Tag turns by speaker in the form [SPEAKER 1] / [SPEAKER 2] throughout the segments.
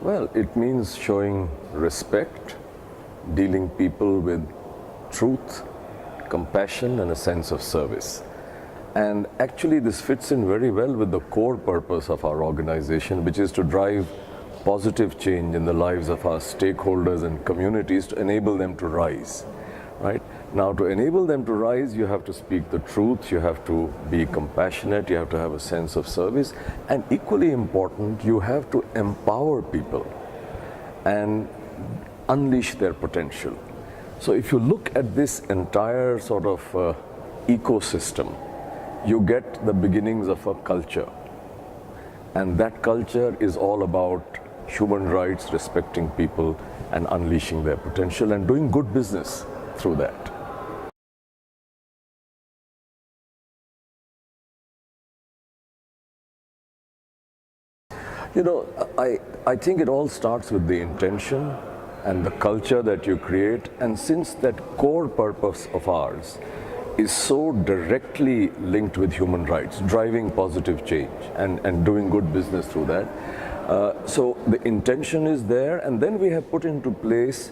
[SPEAKER 1] Well, it means showing respect, dealing people with truth, compassion, and a sense of service. And actually, this fits in very well with the core purpose of our organization, which is to drive positive change in the lives of our stakeholders and communities to enable them to rise. Right? Now, to enable them to rise, you have to speak the truth, you have to be compassionate, you have to have a sense of service, and equally important, you have to empower people and unleash their potential. So if you look at this entire sort of ecosystem, you get the beginnings of a culture. And that culture is all about human rights, respecting people, and unleashing their potential, and doing good business through that. You know, I think it all starts with the intention and the culture that you create, and since that core purpose of ours is so directly linked with human rights, driving positive change and doing good business through that. So the intention is there, and then we have put into place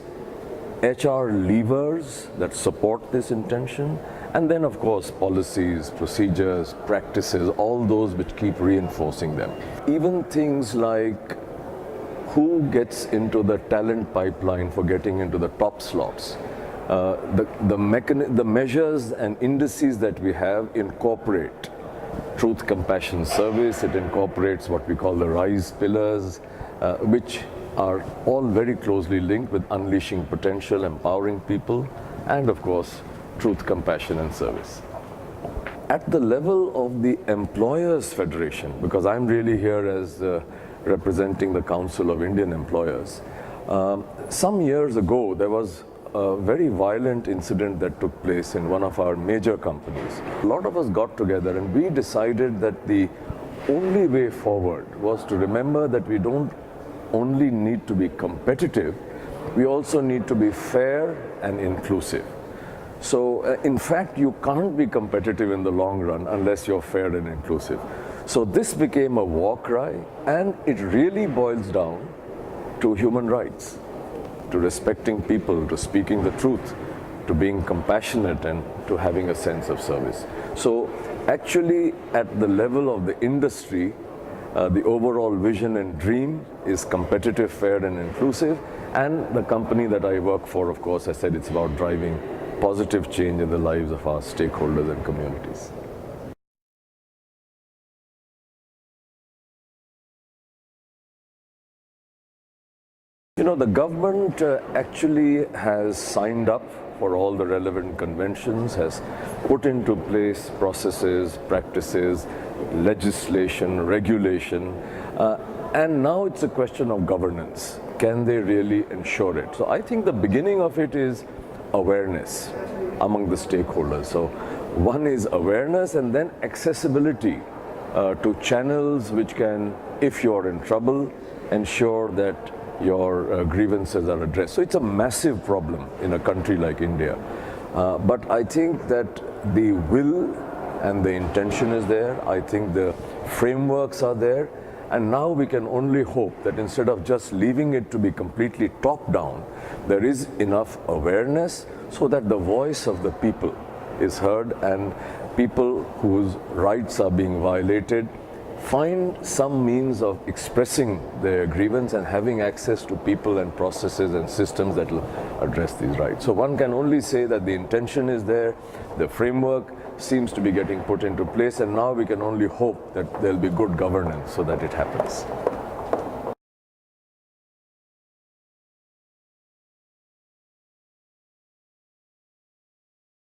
[SPEAKER 1] HR levers that support this intention, and then of course policies, procedures, practices, all those which keep reinforcing them. Even things like who gets into the talent pipeline for getting into the top slots. The measures and indices that we have incorporate truth, compassion, service. It incorporates what we call the RISE pillars, which are all very closely linked with unleashing potential, empowering people, and of course, truth, compassion, and service. At the level of the Employers Federation, because I'm really here as representing the Council of Indian Employers, some years ago there was a very violent incident that took place in one of our major companies. A lot of us got together and we decided that the only way forward was to remember that we don't only need to be competitive, we also need to be fair and inclusive. So in fact, you can't be competitive in the long run unless you're fair and inclusive. So this became a war cry, and it really boils down to human rights, to respecting people, to speaking the truth, to being compassionate, and to having a sense of service. So actually, at the level of the industry, the overall vision and dream is competitive, fair, and inclusive. And the company that I work for, of course, I said it's about driving positive change in the lives of our stakeholders and communities. You know, the government actually has signed up for all the relevant conventions, has put into place processes, practices, legislation, regulation, and now it's a question of governance. Can they really ensure it? So I think the beginning of it is awareness among the stakeholders. So one is awareness, and then accessibility to channels which can, if you're in trouble, ensure that your grievances are addressed. So it's a massive problem in a country like India. But I think that the will and the intention is there. I think the frameworks are there. And now we can only hope that instead of just leaving it to be completely top-down, there is enough awareness so that the voice of the people is heard, and people whose rights are being violated find some means of expressing their grievance and having access to people and processes and systems that will address these rights. So one can only say that the intention is there, the framework seems to be getting put into place, and now we can only hope that there'll be good governance so that it happens.